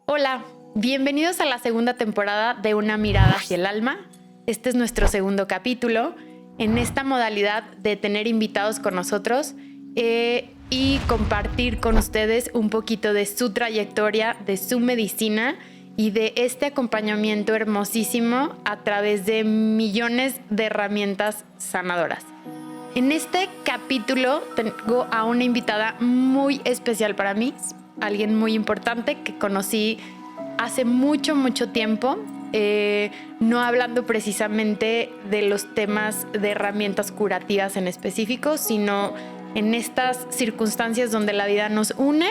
Hola, bienvenidos a la segunda temporada de Una mirada hacia el alma. Este es nuestro segundo capítulo en esta modalidad de tener invitados con nosotros y compartir con ustedes un poquito de su trayectoria, de su medicina y de este acompañamiento hermosísimo a través de millones de herramientas sanadoras. En este capítulo tengo a una invitada muy especial para mí, alguien muy importante que conocí hace mucho tiempo, no hablando precisamente de los temas de herramientas curativas en específico, sino en estas circunstancias donde la vida nos une.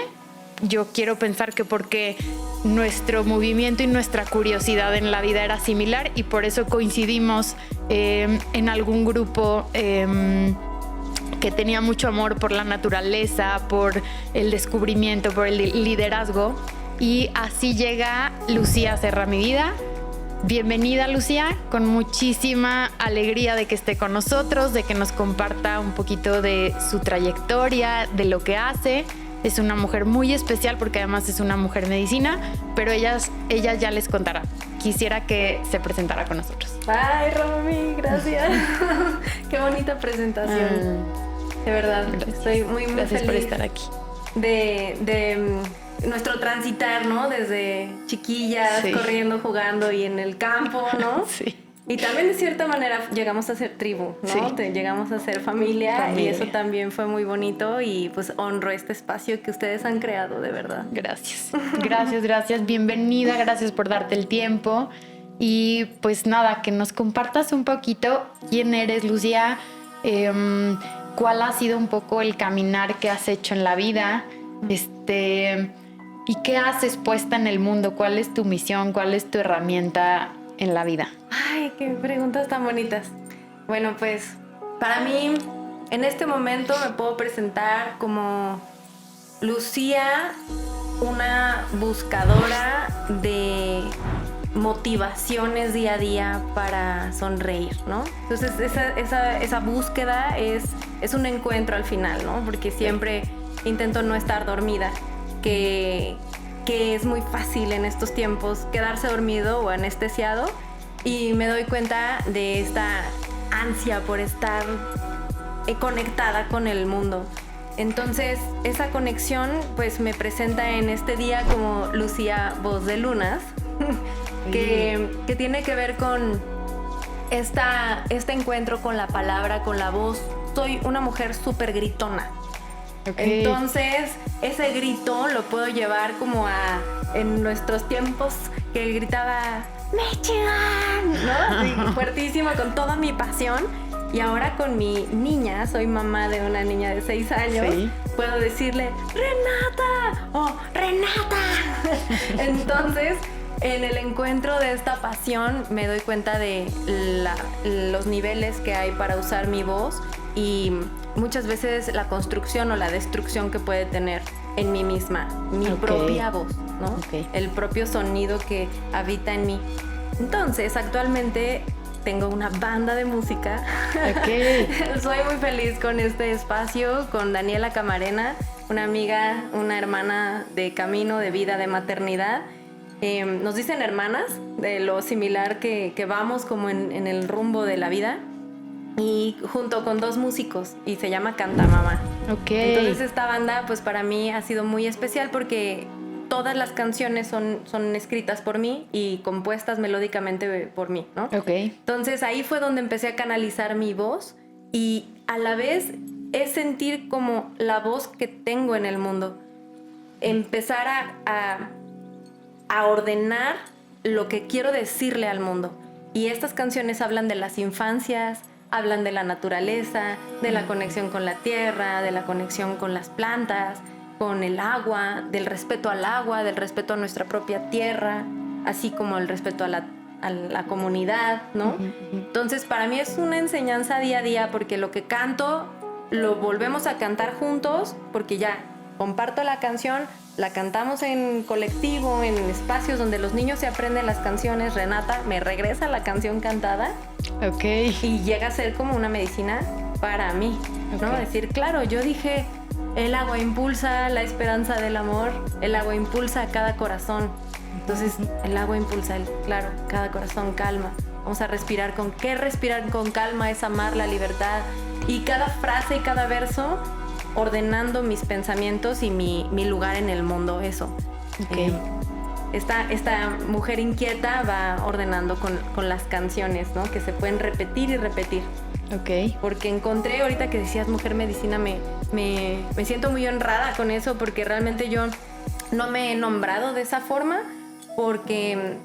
Yo quiero pensar que porque nuestro movimiento y nuestra curiosidad en la vida era similar y por eso coincidimos en algún grupo que tenía mucho amor por la naturaleza, por el descubrimiento, por el liderazgo. Y así llega Lucía Serra a mi vida. Bienvenida, Lucía, con muchísima alegría de que esté con nosotros, de que nos comparta un poquito de su trayectoria, de lo que hace. Es una mujer muy especial porque además es una mujer medicina, pero ella ya les contará. Quisiera que se presentara con nosotros. Ay, Romy, gracias. Qué bonita presentación. De verdad, gracias. Estoy muy Gracias feliz por estar aquí. de nuestro transitar, ¿no? Desde chiquillas, Sí. corriendo, jugando y en el campo, ¿no? Sí. Y también de cierta manera llegamos a ser tribu, ¿no? Sí. Llegamos a ser familia y eso también fue muy bonito y pues honro este espacio que ustedes han creado, de verdad. Gracias. Gracias. Bienvenida, gracias por darte el tiempo. Y pues nada, que nos compartas un poquito quién eres, Lucía, cuál ha sido un poco el caminar que has hecho en la vida, y qué haces puesta en el mundo, cuál es tu misión, cuál es tu herramienta en la vida. Ay, qué preguntas tan bonitas. Bueno, pues para mí en este momento me puedo presentar como Lucía, una buscadora de motivaciones día a día para sonreír, ¿no? Entonces esa búsqueda es un encuentro al final, ¿no? Porque siempre intento no estar dormida, que es muy fácil en estos tiempos quedarse dormido o anestesiado, y me doy cuenta de esta ansia por estar conectada con el mundo. Entonces esa conexión pues me presenta en este día como Lucía Voz de Lunas, que tiene que ver con este encuentro con la palabra, con la voz. Soy una mujer súper gritona. Okay. Entonces, ese grito lo puedo llevar como en nuestros tiempos que gritaba ¡Michigan! ¿No? Así, fuertísimo, con toda mi pasión. Y ahora con mi niña, soy mamá de una niña de 6 años, sí. Puedo decirle ¡Renata! ¡Oh, Renata! Entonces, en el encuentro de esta pasión me doy cuenta de los niveles que hay para usar mi voz y muchas veces la construcción o la destrucción que puede tener en mí misma, mi propia voz, ¿no? El propio sonido que habita en mí. Entonces, actualmente tengo una banda de música. Soy muy feliz con este espacio, con Daniela Camarena, una amiga, una hermana de camino, de vida, de maternidad. Nos dicen hermanas, de lo similar que vamos como en el rumbo de la vida. Y junto con 2 músicos, y se llama Canta Mamá. Entonces esta banda pues para mí ha sido muy especial porque todas las canciones son escritas por mí y compuestas melódicamente por mí, ¿no? Entonces ahí fue donde empecé a canalizar mi voz y a la vez es sentir como la voz que tengo en el mundo. Empezar a ordenar lo que quiero decirle al mundo. Y estas canciones hablan de las infancias, hablan de la naturaleza, de la conexión con la tierra, de la conexión con las plantas, con el agua, del respeto al agua, del respeto a nuestra propia tierra, así como el respeto a la comunidad, ¿no? Entonces, para mí es una enseñanza día a día porque lo que canto lo volvemos a cantar juntos porque ya comparto la canción, la cantamos en colectivo, en espacios donde los niños se aprenden las canciones. Renata me regresa la canción cantada. Y llega a ser como una medicina para mí, ¿no? Decir, claro, yo dije, el agua impulsa la esperanza del amor, el agua impulsa a cada corazón. Entonces el agua impulsa, claro, cada corazón calma. Vamos a respirar con qué respirar con calma es amar la libertad. Y cada frase y cada verso ordenando mis pensamientos y mi lugar en el mundo, eso. Okay. Esta mujer inquieta va ordenando con las canciones, ¿no? Que se pueden repetir y repetir. Okay. Porque encontré, ahorita que decías mujer medicina, me siento muy honrada con eso, porque realmente yo no me he nombrado de esa forma, porque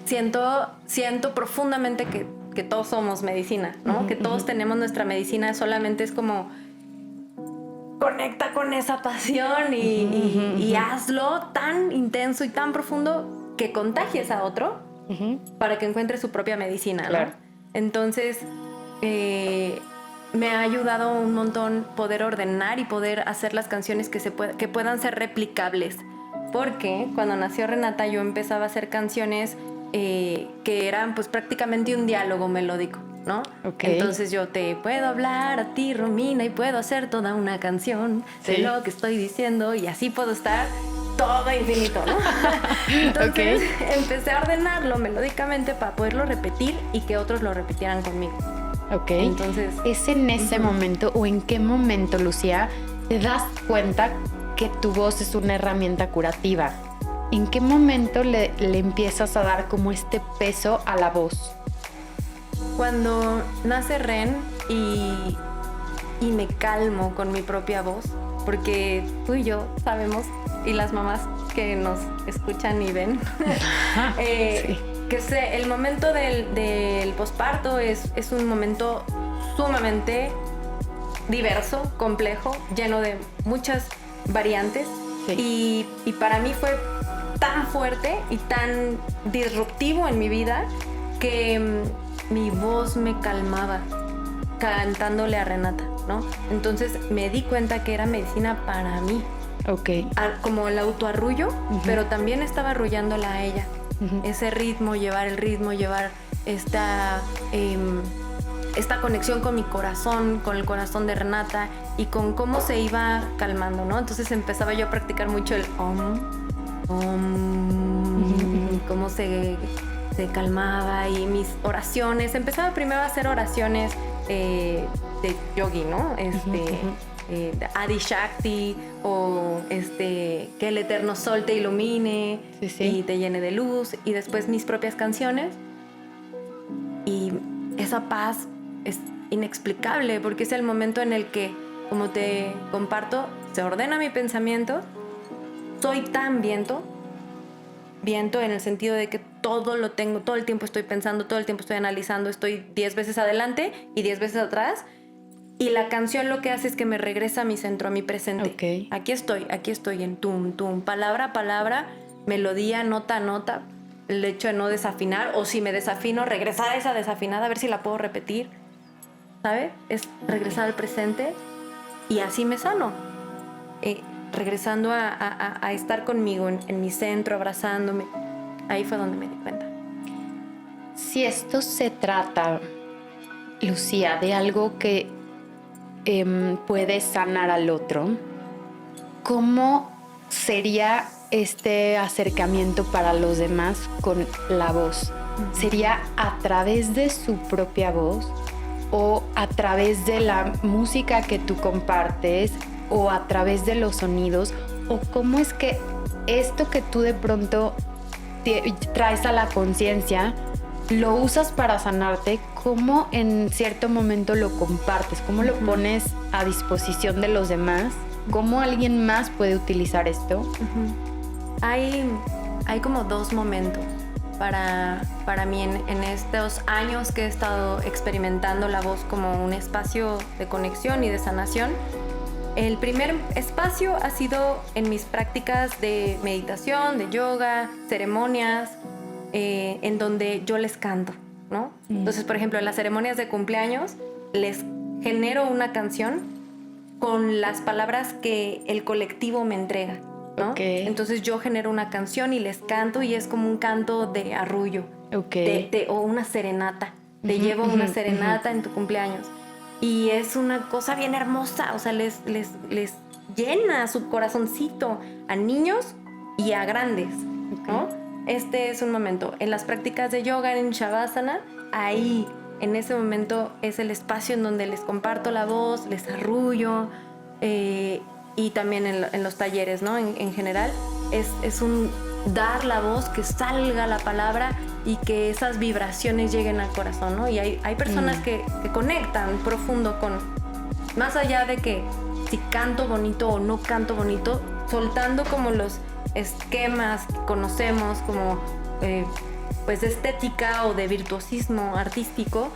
siento profundamente que todos somos medicina, ¿no? Que todos tenemos nuestra medicina, solamente es como conecta con esa pasión y hazlo tan intenso y tan profundo que contagies a otro para que encuentre su propia medicina, ¿no? Claro. Entonces, me ha ayudado un montón poder ordenar y poder hacer las canciones que puedan ser replicables. Porque cuando nació Renata yo empezaba a hacer canciones que eran pues prácticamente un diálogo melódico, ¿no? Okay. Entonces yo te puedo hablar a ti, Romina, y puedo hacer toda una canción de lo que estoy diciendo, y así puedo estar todo infinito, ¿no? Entonces empecé a ordenarlo melódicamente para poderlo repetir y que otros lo repitieran conmigo. Ok. Entonces, ¿es en ese momento o en qué momento, Lucía, te das cuenta que tu voz es una herramienta curativa? ¿En qué momento le empiezas a dar como este peso a la voz? Cuando nace Ren y me calmo con mi propia voz, porque tú y yo sabemos, y las mamás que nos escuchan y ven, sí, que el momento del posparto es un momento sumamente diverso, complejo, lleno de muchas variantes. Sí. Y para mí fue tan fuerte y tan disruptivo en mi vida que mi voz me calmaba cantándole a Renata, ¿no? Entonces me di cuenta que era medicina para mí. Ok. Como el autoarrullo, pero también estaba arrullándola a ella. Ese ritmo, llevar esta conexión con mi corazón, con el corazón de Renata y con cómo se iba calmando, ¿no? Entonces empezaba yo a practicar mucho el cómo se calmaba, y mis oraciones. Empezaba primero a hacer oraciones de yogi, ¿no? Adi Shakti, o que el eterno sol te ilumine, y te llene de luz, y después mis propias canciones. Y esa paz es inexplicable, porque es el momento en el que, como te comparto, se ordena mi pensamiento. Soy tan viento en el sentido de que todo lo tengo, todo el tiempo estoy pensando, todo el tiempo estoy analizando, estoy 10 veces adelante y 10 veces atrás. Y la canción lo que hace es que me regresa a mi centro, a mi presente. Okay. Aquí estoy en tum, tum, palabra a palabra, melodía, nota a nota. El hecho de no desafinar, o si me desafino, regresar a esa desafinada, a ver si la puedo repetir, ¿sabes? Es regresar al presente, y así me sano. Regresando a estar conmigo en mi centro, abrazándome. Ahí fue donde me di cuenta. Si esto se trata, Lucía, de algo que puede sanar al otro, ¿cómo sería este acercamiento para los demás con la voz? ¿Sería a través de su propia voz, o a través de la música que tú compartes, o a través de los sonidos? ¿O cómo es que esto que tú de pronto traes a la conciencia lo usas para sanarte? ¿Cómo en cierto momento lo compartes? ¿Cómo lo pones a disposición de los demás? ¿Cómo alguien más puede utilizar esto? Hay como dos momentos para mí en estos años que he estado experimentando la voz como un espacio de conexión y de sanación. El primer espacio ha sido en mis prácticas de meditación, de yoga, ceremonias, en donde yo les canto, ¿no? Entonces, por ejemplo, en las ceremonias de cumpleaños les genero una canción con las palabras que el colectivo me entrega, ¿no? Okay. Entonces yo genero una canción y les canto, y es como un canto de arrullo, o una serenata. Te llevo una serenata en tu cumpleaños. Y es una cosa bien hermosa, o sea, les llena su corazoncito a niños y a grandes, ¿no? este es un momento. En las prácticas de yoga, en Shavasana, ahí, en ese momento es el espacio en donde les comparto la voz, les arrullo, y también en los talleres, ¿no? En general, es un dar la voz, que salga la palabra y que esas vibraciones lleguen al corazón, ¿no? Y hay personas que conectan profundo con, más allá de que si canto bonito o no canto bonito, soltando como los esquemas que conocemos como pues de estética o de virtuosismo artístico,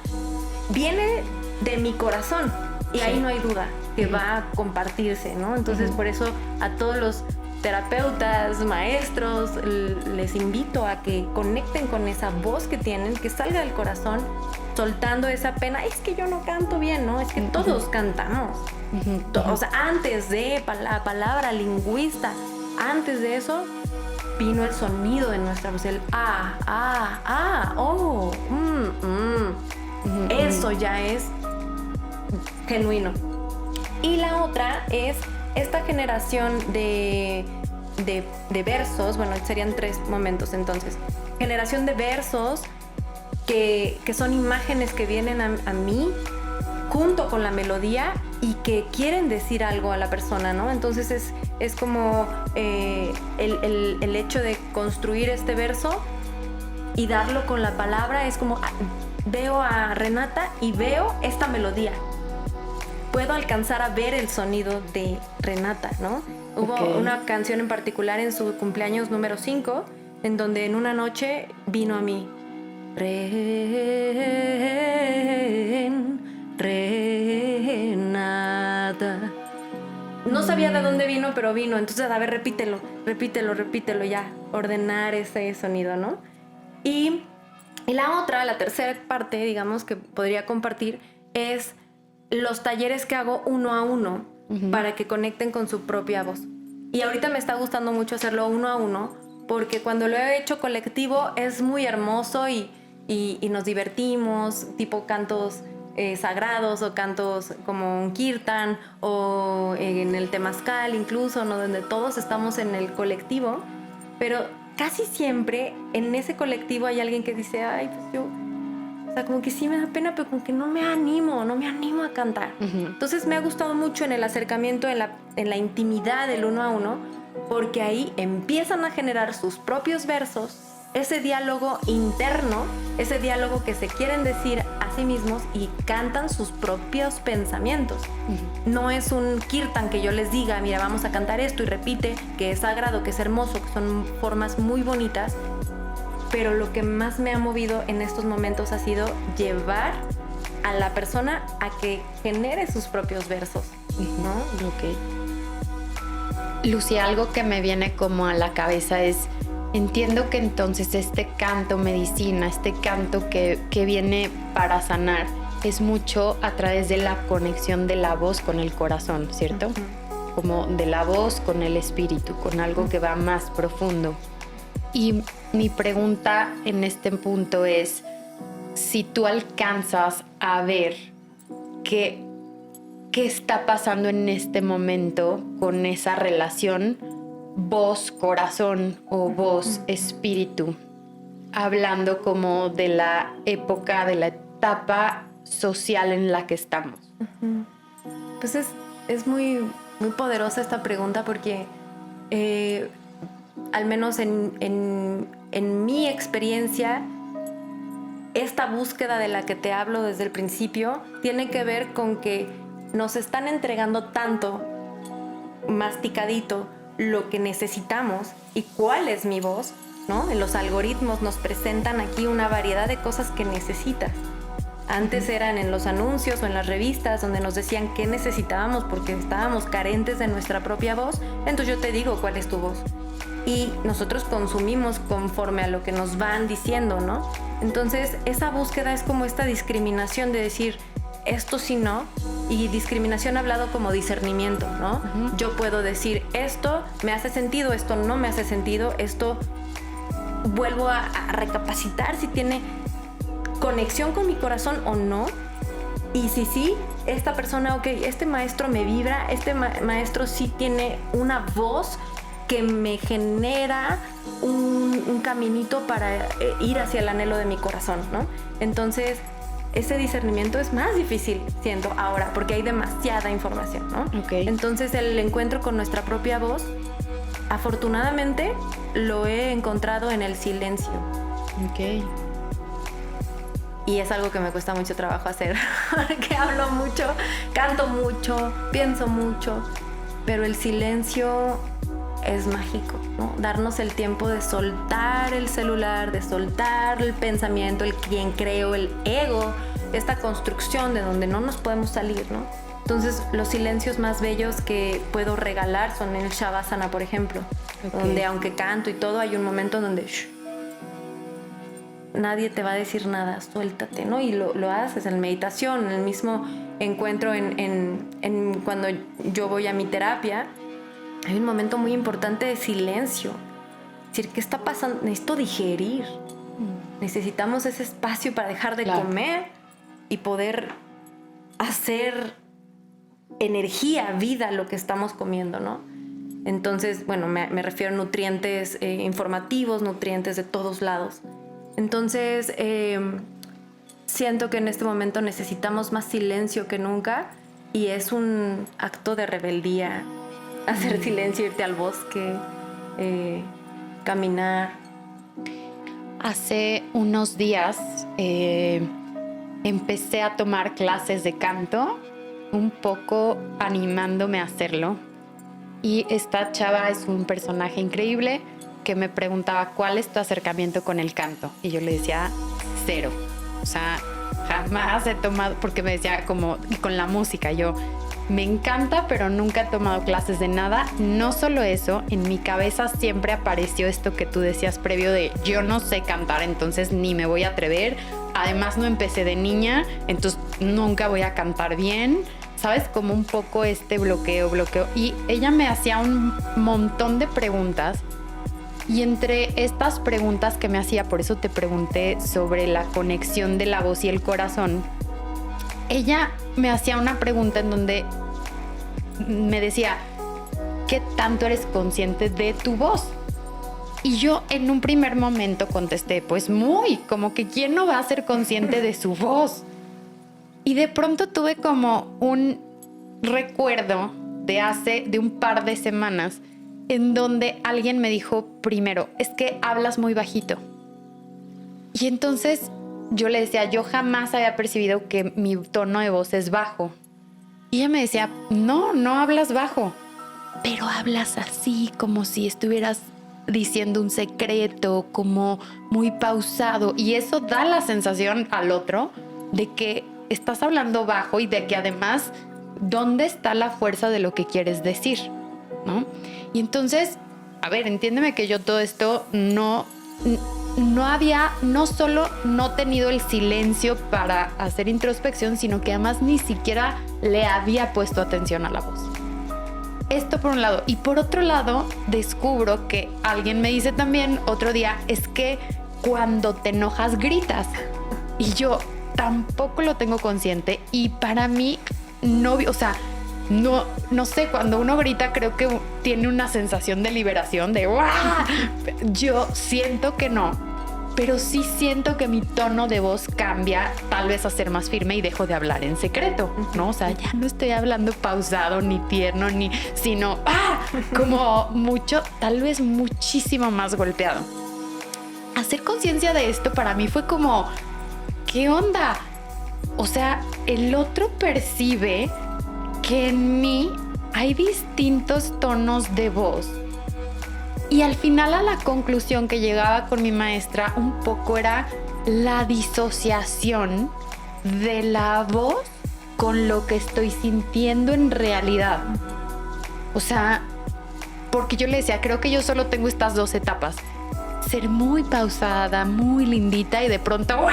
viene de mi corazón y ahí no hay duda que va a compartirse, ¿no? Entonces por eso a todos los terapeutas, maestros, les invito a que conecten con esa voz que tienen, que salga del corazón, soltando esa pena. Es que yo no canto bien, ¿no? Es que todos cantamos. O sea, antes de la palabra lingüista, antes de eso, vino el sonido de nuestra voz, el oh, Eso ya es genuino. Y la otra es esta generación de versos, bueno, serían 3 momentos entonces. Generación de versos que son imágenes que vienen a mí junto con la melodía y que quieren decir algo a la persona, ¿no? Entonces es como el hecho de construir este verso y darlo con la palabra, es como veo a Renata y veo esta melodía. Puedo alcanzar a ver el sonido de Renata, ¿no? Hubo una canción en particular en su cumpleaños número 5, en donde en una noche vino a mí. Renata. No sabía de dónde vino, pero vino. Entonces, a ver, repítelo, ya. Ordenar ese sonido, ¿no? Y la tercera parte, digamos, que podría compartir es los talleres que hago 1 a 1 para que conecten con su propia voz. Y ahorita me está gustando mucho hacerlo 1 a 1 porque cuando lo he hecho colectivo es muy hermoso y nos divertimos, tipo cantos sagrados o cantos como un kirtan o en el temazcal incluso, ¿no? Donde todos estamos en el colectivo, pero casi siempre en ese colectivo hay alguien que dice, ay, pues yo... O sea, como que sí me da pena, pero como que no me animo a cantar. Entonces me ha gustado mucho en el acercamiento, en la intimidad del 1 a 1, porque ahí empiezan a generar sus propios versos, ese diálogo interno, ese diálogo que se quieren decir a sí mismos y cantan sus propios pensamientos. No es un kirtan que yo les diga, mira, vamos a cantar esto y repite, que es sagrado, que es hermoso, que son formas muy bonitas. Pero lo que más me ha movido en estos momentos ha sido llevar a la persona a que genere sus propios versos, ¿no? Ok. Lucía, algo que me viene como a la cabeza es, entiendo que entonces este canto medicina, este canto que viene para sanar, es mucho a través de la conexión de la voz con el corazón, ¿cierto? Como de la voz con el espíritu, con algo que va más profundo. Y mi pregunta en este punto es si tú alcanzas a ver qué está pasando en este momento con esa relación voz-corazón o voz-espíritu, hablando como de la época, de la etapa social en la que estamos. Pues es muy, muy poderosa esta pregunta porque... al menos en mi experiencia, esta búsqueda de la que te hablo desde el principio tiene que ver con que nos están entregando tanto masticadito lo que necesitamos y cuál es mi voz, ¿no? En los algoritmos nos presentan aquí una variedad de cosas que necesitas. Antes eran en los anuncios o en las revistas donde nos decían qué necesitábamos porque estábamos carentes de nuestra propia voz. Entonces yo te digo cuál es tu voz. Y nosotros consumimos conforme a lo que nos van diciendo, ¿no? Entonces, esa búsqueda es como esta discriminación de decir, esto sí no, y discriminación hablado como discernimiento, ¿no? Yo puedo decir, esto me hace sentido, esto no me hace sentido, esto vuelvo a recapacitar si tiene conexión con mi corazón o no, y si sí, esta persona, ok, este maestro me vibra, este maestro sí tiene una voz que me genera un caminito para ir hacia el anhelo de mi corazón, ¿no? Entonces, ese discernimiento es más difícil, siento ahora, porque hay demasiada información, ¿no? Okay. Entonces, el encuentro con nuestra propia voz, afortunadamente, lo he encontrado en el silencio. Ok. Y es algo que me cuesta mucho trabajo hacer, porque hablo mucho, canto mucho, pienso mucho, pero el silencio es mágico, ¿no? Darnos el tiempo de soltar el celular, de soltar el pensamiento, el quién creo, el ego, esta construcción de donde no nos podemos salir, ¿no? Entonces, los silencios más bellos que puedo regalar son el Shavasana, por ejemplo, donde aunque canto y todo, hay un momento en donde nadie te va a decir nada, suéltate, ¿no? Y lo haces en meditación, en el mismo encuentro en cuando yo voy a mi terapia. Hay un momento muy importante de silencio. Es decir, ¿qué está pasando? Necesito digerir. Necesitamos ese espacio para dejar de comer y poder hacer energía, vida, lo que estamos comiendo, ¿no? Entonces, bueno, me refiero a nutrientes informativos, nutrientes de todos lados. Entonces, siento que en este momento necesitamos más silencio que nunca y es un acto de rebeldía hacer silencio, irte al bosque, caminar. Hace unos días empecé a tomar clases de canto, un poco animándome a hacerlo. Y esta chava es un personaje increíble que me preguntaba cuál es tu acercamiento con el canto. Y yo le decía 0. O sea, jamás he tomado, porque me decía como con la música, yo me encanta, pero nunca he tomado clases de nada. No solo eso, en mi cabeza siempre apareció esto que tú decías previo de yo no sé cantar, entonces ni me voy a atrever. Además no empecé de niña, entonces nunca voy a cantar bien. ¿Sabes? Como un poco este bloqueo. Y ella me hacía un montón de preguntas. Y entre estas preguntas que me hacía, por eso te pregunté sobre la conexión de la voz y el corazón, ella me hacía una pregunta en donde me decía, ¿qué tanto eres consciente de tu voz? Y yo en un primer momento contesté, pues muy, como que ¿quién no va a ser consciente de su voz? Y de pronto tuve como un recuerdo de un par de semanas en donde alguien me dijo primero, es que hablas muy bajito. Y entonces yo le decía, yo jamás había percibido que mi tono de voz es bajo. Y ella me decía, no hablas bajo, pero hablas así como si estuvieras diciendo un secreto, como muy pausado. Y eso da la sensación al otro de que estás hablando bajo y de que además, ¿dónde está la fuerza de lo que quieres decir? ¿No? Y entonces, a ver, entiéndeme que yo todo esto no solo no tenido el silencio para hacer introspección, sino que además ni siquiera le había puesto atención a la voz. Esto por un lado. Y por otro lado, descubro que alguien me dice también otro día, es que cuando te enojas gritas. Y yo tampoco lo tengo consciente. Y para mí, no sé, cuando uno grita creo que tiene una sensación de liberación, de ¡guau! Yo siento que no, pero sí siento que mi tono de voz cambia, tal vez a ser más firme y dejo de hablar en secreto, ¿no? O sea, ya no estoy hablando pausado, ni tierno, sino como mucho, tal vez muchísimo más golpeado. Hacer conciencia de esto para mí fue como, ¿qué onda? O sea, el otro percibe que en mí hay distintos tonos de voz. Y al final a la conclusión que llegaba con mi maestra un poco era la disociación de la voz con lo que estoy sintiendo en realidad. O sea, porque yo le decía, creo que yo solo tengo estas 2 etapas. Ser muy pausada, muy lindita y de pronto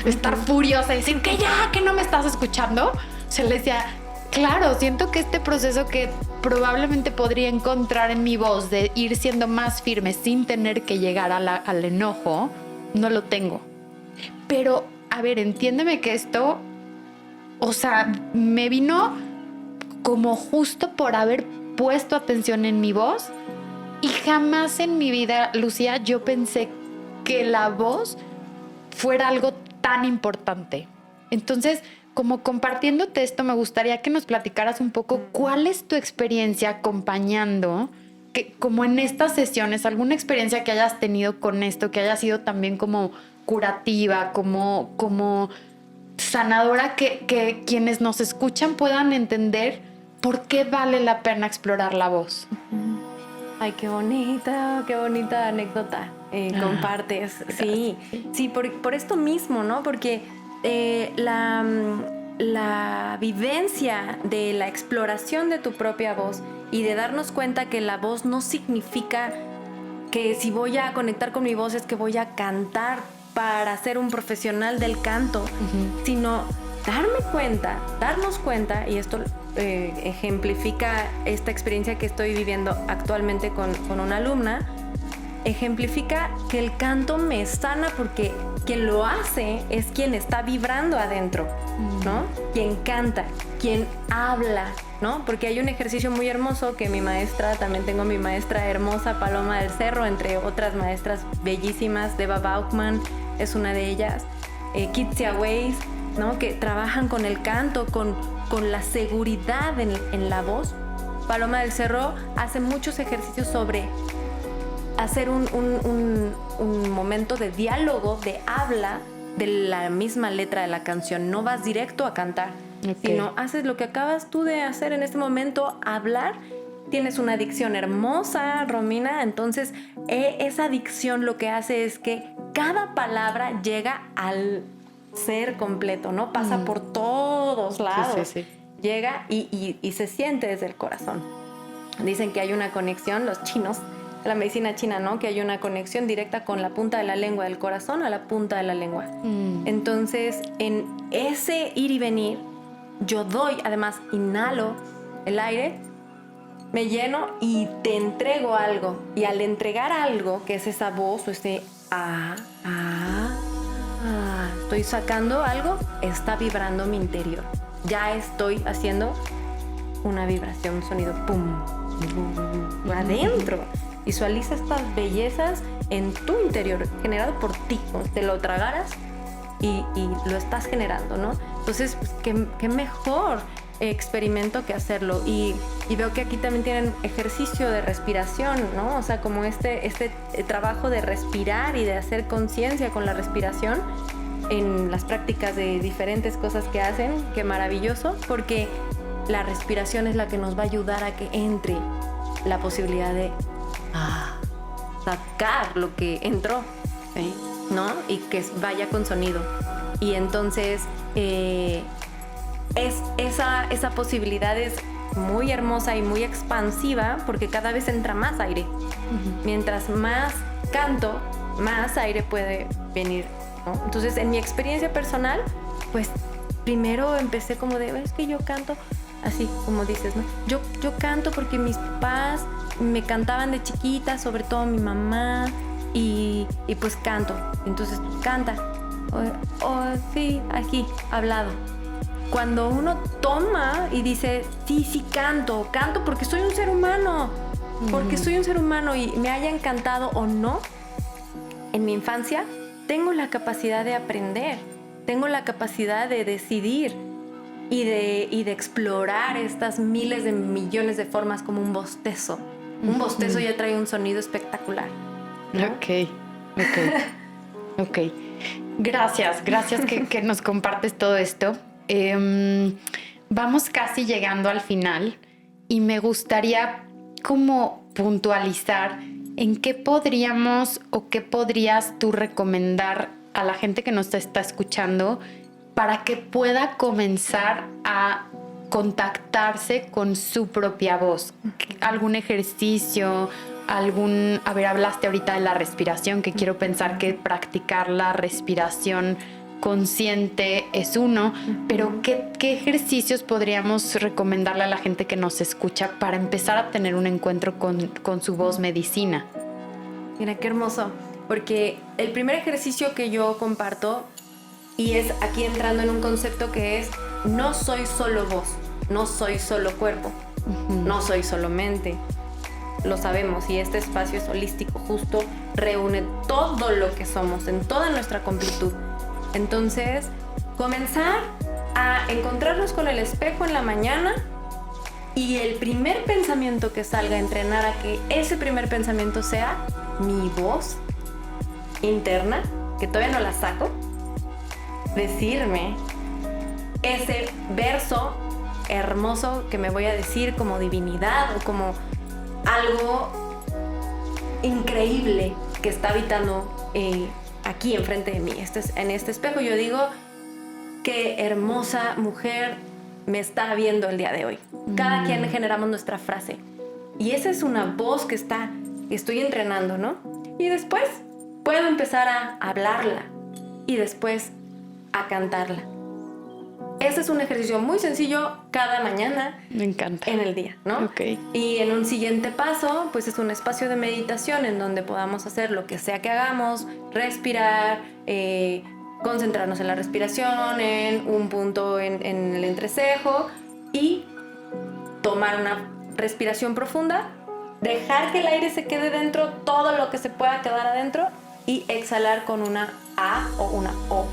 estar furiosa y decir que no me estás escuchando. O sea, le decía, claro, siento que este proceso que probablemente podría encontrar en mi voz de ir siendo más firme sin tener que llegar al enojo, no lo tengo. Pero, a ver, entiéndeme que esto, o sea, me vino como justo por haber puesto atención en mi voz Y jamás en mi vida, Lucía, yo pensé que la voz fuera algo tan importante. Entonces, como compartiéndote esto, me gustaría que nos platicaras un poco cuál es tu experiencia acompañando, que, como en estas sesiones, alguna experiencia que hayas tenido con esto, que haya sido también como curativa, como sanadora, que quienes nos escuchan puedan entender por qué vale la pena explorar la voz. Ay, qué bonita anécdota compartes. Sí, por esto mismo, ¿no? Porque la vivencia de la exploración de tu propia voz y de darnos cuenta que la voz no significa que si voy a conectar con mi voz es que voy a cantar para ser un profesional del canto, sino darnos cuenta, y esto ejemplifica esta experiencia que estoy viviendo actualmente con una alumna, ejemplifica que el canto me sana porque quien lo hace es quien está vibrando adentro, ¿no? Quien canta, quien habla, ¿no? Porque hay un ejercicio muy hermoso que mi maestra, también tengo mi maestra hermosa, Paloma del Cerro, entre otras maestras bellísimas, Deva Bauchman es una de ellas, Kitsia Weiss, ¿no? Que trabajan con el canto, con la seguridad en la voz. Paloma del Cerro hace muchos ejercicios sobre hacer un momento de diálogo, de habla de la misma letra de la canción. No vas directo a cantar, sino haces lo que acabas tú de hacer en este momento, hablar. Tienes una dicción hermosa, Romina, entonces esa dicción lo que hace es que cada palabra llega al ser completo, ¿no? Pasa por todos lados. Sí. Llega y se siente desde el corazón. Dicen que hay una conexión, los chinos, la medicina china, ¿no? Que hay una conexión directa con la punta de la lengua, del corazón a la punta de la lengua. Entonces, en ese ir y venir, yo doy, además, inhalo el aire, me lleno y te entrego algo. Y al entregar algo, que es esa voz o ese estoy sacando algo, está vibrando mi interior. Ya estoy haciendo una vibración, un sonido, pum, adentro. Visualiza estas bellezas en tu interior, generado por ti, como si te lo tragaras y lo estás generando, ¿no? Entonces, pues, qué mejor experimento que hacerlo. Y veo que aquí también tienen ejercicio de respiración, ¿no? O sea, como este trabajo de respirar y de hacer conciencia con la respiración en las prácticas de diferentes cosas que hacen. Qué maravilloso, porque la respiración es la que nos va a ayudar a que entre la posibilidad de sacar lo que entró, ¿sí? ¿No? Y que vaya con sonido. Y entonces esa posibilidad es muy hermosa y muy expansiva porque cada vez entra más aire. Mientras más canto, más aire puede venir, ¿no? Entonces, en mi experiencia personal, pues primero empecé como de, es que yo canto así, como dices, ¿no? Yo canto porque mis papás me cantaban de chiquita, sobre todo mi mamá, y pues canto. Entonces, canta. Sí, aquí, hablado. Cuando uno toma y dice, sí, canto porque soy un ser humano, porque soy un ser humano y me haya encantado o no, en mi infancia, tengo la capacidad de aprender, tengo la capacidad de decidir y de explorar estas miles de millones de formas como un bostezo. Un bostezo ya trae un sonido espectacular, ¿no? Ok. Gracias que nos compartes todo esto. Vamos casi llegando al final y me gustaría como puntualizar en qué podríamos o qué podrías tú recomendar a la gente que nos está escuchando para que pueda comenzar a contactarse con su propia voz. ¿Algún ejercicio? Hablaste ahorita de la respiración, que quiero pensar que practicar la respiración consciente es uno, pero ¿qué ejercicios podríamos recomendarle a la gente que nos escucha para empezar a tener un encuentro con su voz medicina? Mira, qué hermoso, porque el primer ejercicio que yo comparto, y es aquí entrando en un concepto que es, no soy solo voz, no soy solo cuerpo, no soy solo mente. lo sabemos, y este espacio es holístico, justo reúne todo lo que somos en toda nuestra completud. Entonces, comenzar a encontrarnos con el espejo en la mañana, y el primer pensamiento que salga, entrenar a que ese primer pensamiento sea mi voz interna, que todavía no la saco, decirme ese verso hermoso que me voy a decir como divinidad o como algo increíble que está habitando aquí enfrente de mí. En este espejo yo digo, qué hermosa mujer me está viendo el día de hoy. Cada quien generamos nuestra frase. Y esa es una voz que estoy entrenando, ¿no? Y después puedo empezar a hablarla y después a cantarla. Ese es un ejercicio muy sencillo cada mañana. Me encanta. En el día, ¿no? Ok. Y en un siguiente paso, pues es un espacio de meditación en donde podamos hacer lo que sea que hagamos, respirar, concentrarnos en la respiración, en un punto en el entrecejo y tomar una respiración profunda, dejar que el aire se quede dentro, todo lo que se pueda quedar adentro, y exhalar con una A o una O.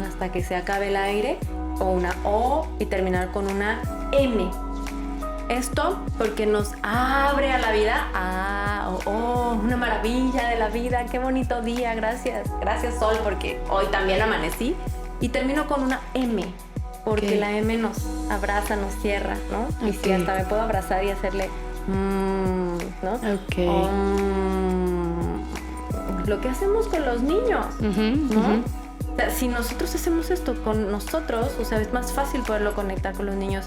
Hasta que se acabe el aire, o una O, y terminar con una M. Esto porque nos abre a la vida. Una maravilla de la vida, qué bonito día, gracias sol, porque hoy también amanecí. Y termino con una M, porque Okay. la M nos abraza, nos cierra, ¿no? Okay. Y si hasta me puedo abrazar y hacerle ¿no? Ok. Lo que hacemos con los niños, Uh-huh, ¿no? uh-huh. O sea, si nosotros hacemos esto con nosotros, o sea, es más fácil poderlo conectar con los niños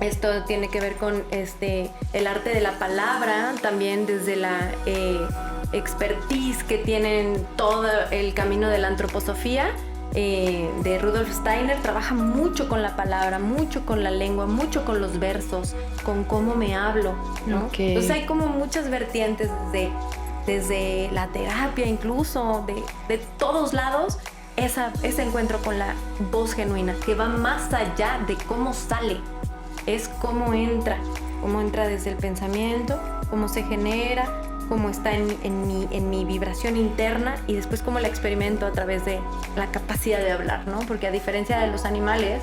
esto tiene que ver con el arte de la palabra, también desde la expertise que tienen todo el camino de la antroposofía de Rudolf Steiner. Trabaja mucho con la palabra, mucho con la lengua, mucho con los versos, con cómo me hablo, ¿no? Okay. Entonces hay como muchas vertientes desde la terapia, incluso de todos lados, ese encuentro con la voz genuina, que va más allá de cómo sale, es cómo entra desde el pensamiento, cómo se genera, cómo está en mi vibración interna, y después cómo la experimento a través de la capacidad de hablar, ¿no? Porque a diferencia de los animales,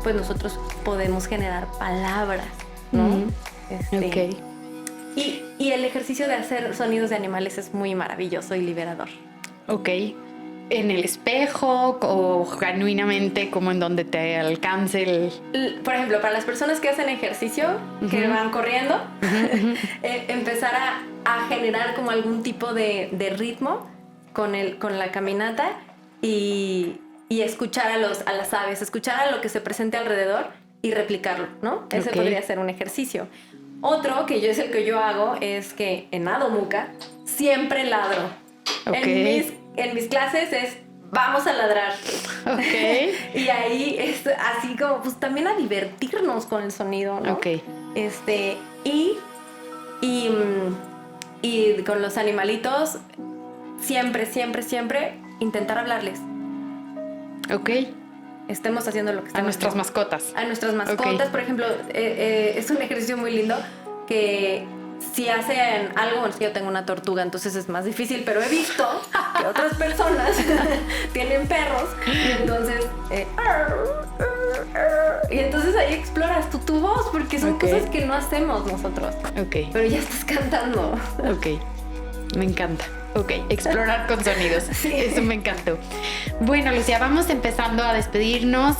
pues nosotros podemos generar palabras, ¿no? Mm-hmm. Ok. Y el ejercicio de hacer sonidos de animales es muy maravilloso y liberador. Ok. ¿En el espejo o genuinamente como en donde te alcance el...? Por ejemplo, para las personas que hacen ejercicio, que van corriendo, empezar a generar como algún tipo de ritmo con la caminata y escuchar a las aves, escuchar a lo que se presente alrededor y replicarlo, ¿no? Ese podría ser un ejercicio. Otro, que es el que yo hago, es que en Adho Mukha siempre ladro. Okay. En mis clases es vamos a ladrar. Ok. Y ahí es así como, pues también a divertirnos con el sonido, ¿no? Ok. Y con los animalitos, siempre intentar hablarles. Ok. Estemos haciendo lo que estamos A nuestras haciendo. mascotas. A nuestras mascotas, Okay. por ejemplo, es un ejercicio muy lindo que si hacen algo, bueno, es que yo tengo una tortuga, entonces es más difícil, pero he visto que otras personas tienen perros y entonces ahí exploras tu voz, porque son cosas que no hacemos nosotros. Ok. Pero ya estás cantando. Ok. Me encanta. Ok, explorar con sonidos. Sí. Eso me encantó. Bueno, Lucía, vamos empezando a despedirnos.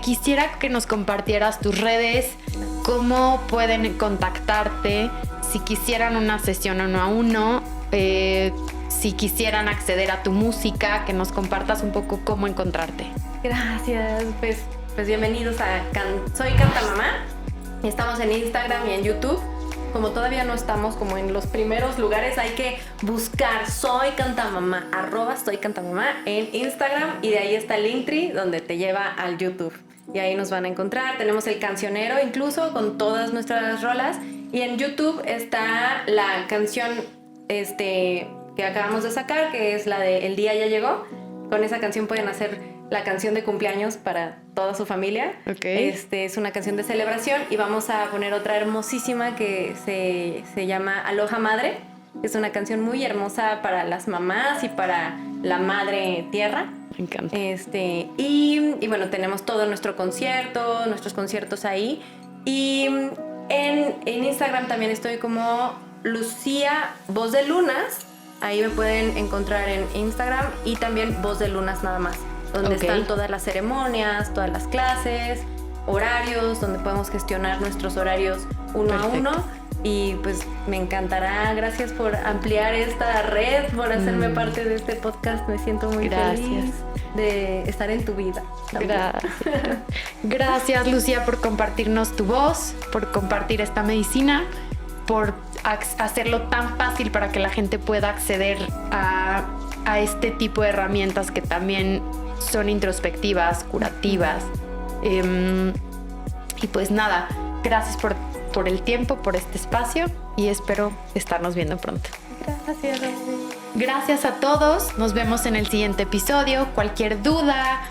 Quisiera que nos compartieras tus redes, cómo pueden contactarte, si quisieran una sesión 1 a 1, si quisieran acceder a tu música, que nos compartas un poco cómo encontrarte. Gracias, pues bienvenidos a Soy Cantamamá. Estamos en Instagram y en YouTube. Como todavía no estamos como en los primeros lugares, hay que buscar Soy Cantamamá, @soycantamamá en Instagram, y de ahí está el Linktree donde te lleva al YouTube. Y ahí nos van a encontrar. Tenemos el cancionero incluso con todas nuestras rolas. Y en YouTube está la canción que acabamos de sacar, que es la de El Día Ya Llegó. Con esa canción pueden hacer la canción de cumpleaños para toda su familia. Okay. Es una canción de celebración y vamos a poner otra hermosísima que se llama Aloha Madre. Es una canción muy hermosa para las mamás y para la madre tierra. Me encanta. Y bueno, tenemos todo nuestros conciertos ahí. Y en Instagram también estoy como Lucía Voz de Lunas. Ahí me pueden encontrar en Instagram y también Voz de Lunas nada más, donde están todas las ceremonias, todas las clases, horarios, donde podemos gestionar nuestros horarios uno a uno. Y pues me encantará, gracias por ampliar esta red, por hacerme parte de este podcast. Me siento muy feliz de estar en tu vida. Gracias. Gracias, Lucía, por compartirnos tu voz, por compartir esta medicina, por hacerlo tan fácil para que la gente pueda acceder a este tipo de herramientas que también son introspectivas, curativas. Y pues nada, gracias por el tiempo, por este espacio y espero estarnos viendo pronto. Gracias, Raúl. Gracias a todos, nos vemos en el siguiente episodio. Cualquier duda,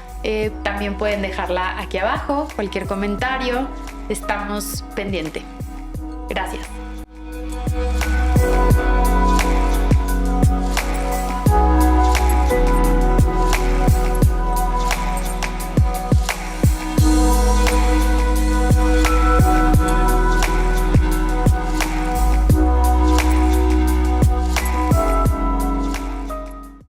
también pueden dejarla aquí abajo, cualquier comentario, estamos pendientes. Gracias.